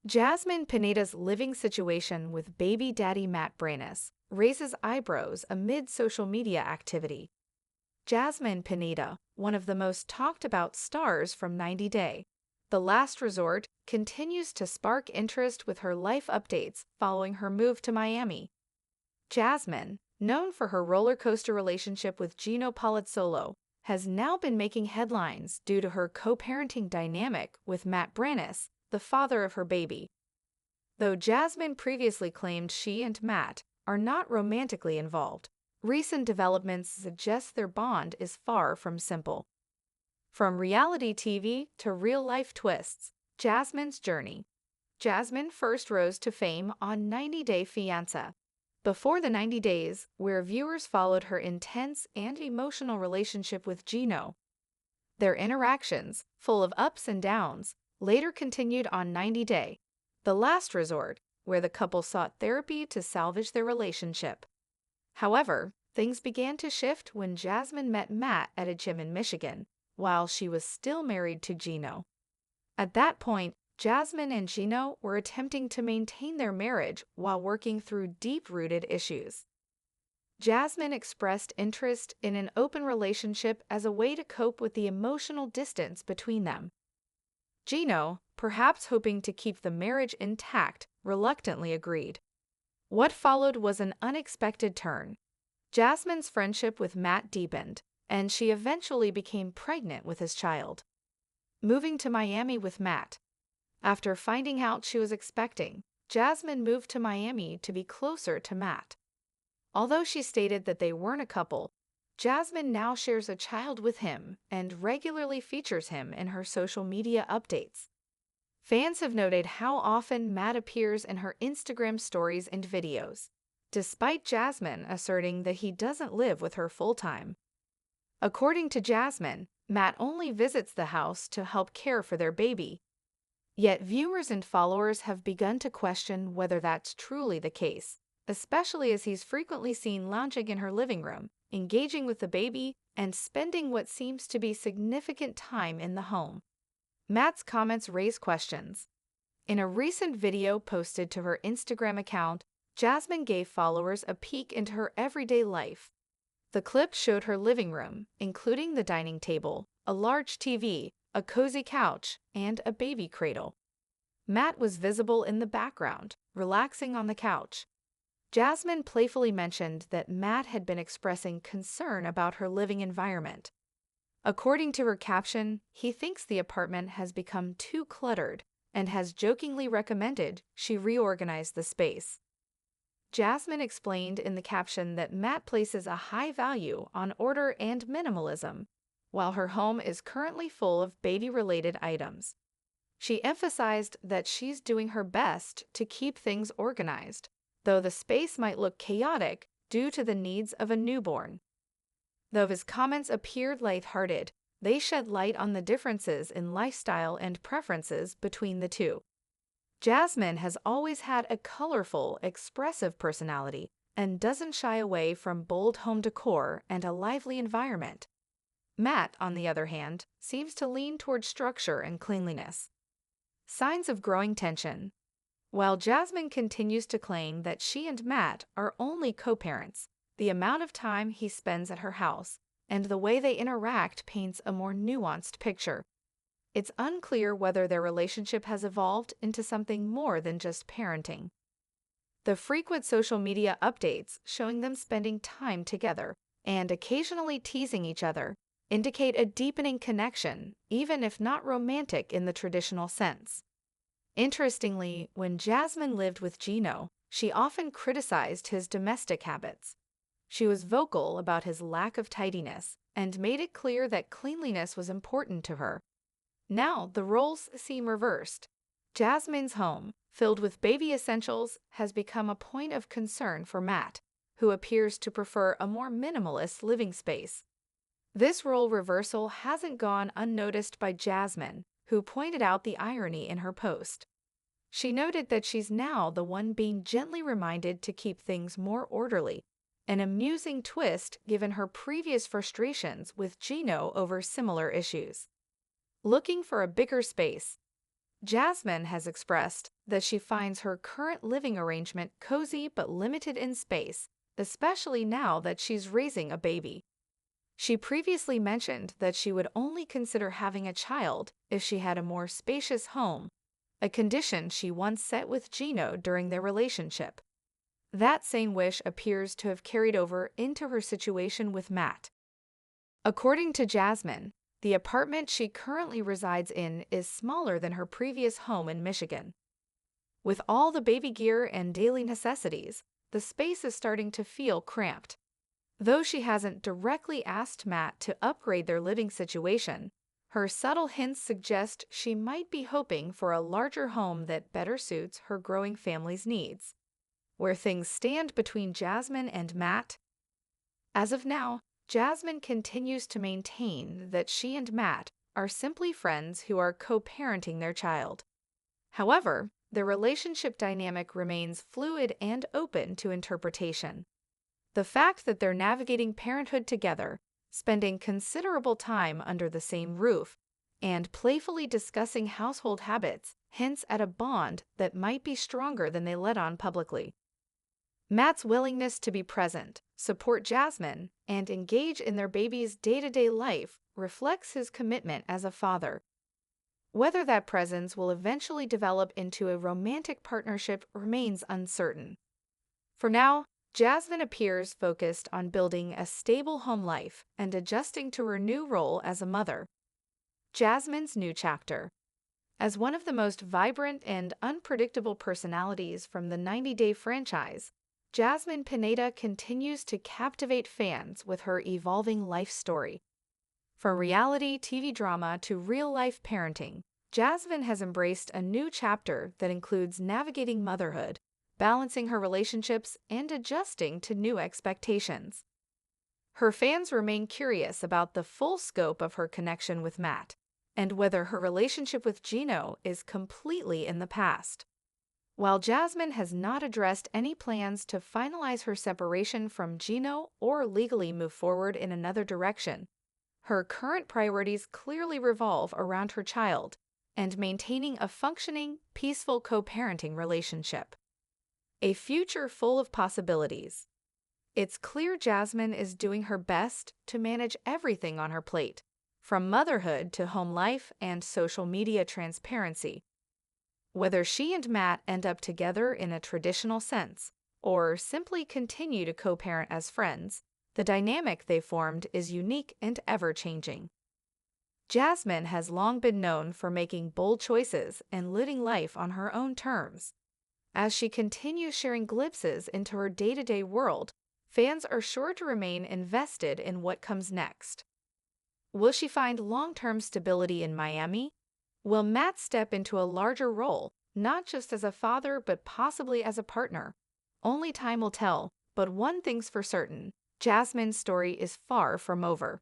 Jasmine Pineda's living situation with baby daddy Matt Branis raises eyebrows amid social media activity. Jasmine Pineda, one of the most talked about stars from 90 Day, The Last Resort, continues to spark interest with her life updates following her move to Miami. Jasmine, known for her roller coaster relationship with Gino Palazzolo, has now been making headlines due to her co-parenting dynamic with Matt Branis, the father of her baby. Though Jasmine previously claimed she and Matt are not romantically involved, recent developments suggest their bond is far from simple. From reality TV to real-life twists, Jasmine's journey. Jasmine first rose to fame on 90 Day Fiancé. Before the 90 days, where viewers followed her intense and emotional relationship with Gino. Their interactions, full of ups and downs, later continued on 90 Day, The Last Resort, where the couple sought therapy to salvage their relationship. However, things began to shift when Jasmine met Matt at a gym in Michigan, while she was still married to Gino. At that point, Jasmine and Gino were attempting to maintain their marriage while working through deep-rooted issues. Jasmine expressed interest in an open relationship as a way to cope with the emotional distance between them. Gino, perhaps hoping to keep the marriage intact, reluctantly agreed. What followed was an unexpected turn. Jasmine's friendship with Matt deepened, and she eventually became pregnant with his child. Moving to Miami with Matt. After finding out she was expecting, Jasmine moved to Miami to be closer to Matt. Although she stated that they weren't a couple, Jasmine now shares a child with him and regularly features him in her social media updates. Fans have noted how often Matt appears in her Instagram stories and videos, despite Jasmine asserting that he doesn't live with her full-time. According to Jasmine, Matt only visits the house to help care for their baby. Yet viewers and followers have begun to question whether that's truly the case, especially as he's frequently seen lounging in her living room, engaging with the baby, and spending what seems to be significant time in the home. Matt's comments raise questions. In a recent video posted to her Instagram account, Jasmine gave followers a peek into her everyday life. The clip showed her living room, including the dining table, a large TV, a cozy couch, and a baby cradle. Matt was visible in the background, relaxing on the couch. Jasmine playfully mentioned that Matt had been expressing concern about her living environment. According to her caption, he thinks the apartment has become too cluttered and has jokingly recommended she reorganize the space. Jasmine explained in the caption that Matt places a high value on order and minimalism, while her home is currently full of baby-related items. She emphasized that she's doing her best to keep things organized, though the space might look chaotic due to the needs of a newborn. Though his comments appeared lighthearted, they shed light on the differences in lifestyle and preferences between the two. Jasmine has always had a colorful, expressive personality and doesn't shy away from bold home decor and a lively environment. Matt, on the other hand, seems to lean toward structure and cleanliness. Signs of growing tension. While Jasmine continues to claim that she and Matt are only co-parents, the amount of time he spends at her house and the way they interact paints a more nuanced picture. It's unclear whether their relationship has evolved into something more than just parenting. The frequent social media updates showing them spending time together and occasionally teasing each other indicate a deepening connection, even if not romantic in the traditional sense. Interestingly, when Jasmine lived with Gino, she often criticized his domestic habits. She was vocal about his lack of tidiness and made it clear that cleanliness was important to her. Now the roles seem reversed. Jasmine's home, filled with baby essentials, has become a point of concern for Matt, who appears to prefer a more minimalist living space. This role reversal hasn't gone unnoticed by Jasmine, who pointed out the irony in her post. She noted that she's now the one being gently reminded to keep things more orderly, an amusing twist given her previous frustrations with Gino over similar issues. Looking for a bigger space. Jasmine has expressed that she finds her current living arrangement cozy but limited in space, especially now that she's raising a baby. She previously mentioned that she would only consider having a child if she had a more spacious home, a condition she once set with Gino during their relationship. That same wish appears to have carried over into her situation with Matt. According to Jasmine, the apartment she currently resides in is smaller than her previous home in Michigan. With all the baby gear and daily necessities, the space is starting to feel cramped. Though she hasn't directly asked Matt to upgrade their living situation, her subtle hints suggest she might be hoping for a larger home that better suits her growing family's needs. Where things stand between Jasmine and Matt? As of now, Jasmine continues to maintain that she and Matt are simply friends who are co-parenting their child. However, their relationship dynamic remains fluid and open to interpretation. The fact that they're navigating parenthood together, spending considerable time under the same roof, and playfully discussing household habits hints at a bond that might be stronger than they let on publicly. Matt's willingness to be present, support Jasmine, and engage in their baby's day-to-day life reflects his commitment as a father. Whether that presence will eventually develop into a romantic partnership remains uncertain. For now, Jasmine appears focused on building a stable home life and adjusting to her new role as a mother. Jasmine's new chapter. As one of the most vibrant and unpredictable personalities from the 90-Day franchise, Jasmine Pineda continues to captivate fans with her evolving life story. From reality TV drama to real-life parenting, Jasmine has embraced a new chapter that includes navigating motherhood, balancing her relationships, and adjusting to new expectations. Her fans remain curious about the full scope of her connection with Matt, and whether her relationship with Gino is completely in the past. While Jasmine has not addressed any plans to finalize her separation from Gino or legally move forward in another direction, her current priorities clearly revolve around her child and maintaining a functioning, peaceful co-parenting relationship. A future full of possibilities. It's clear Jasmine is doing her best to manage everything on her plate, from motherhood to home life and social media transparency. Whether she and Matt end up together in a traditional sense, or simply continue to co-parent as friends, the dynamic they formed is unique and ever-changing. Jasmine has long been known for making bold choices and living life on her own terms. As she continues sharing glimpses into her day-to-day world, fans are sure to remain invested in what comes next. Will she find long-term stability in Miami? Will Matt step into a larger role, not just as a father but possibly as a partner? Only time will tell, but one thing's for certain, Jasmine's story is far from over.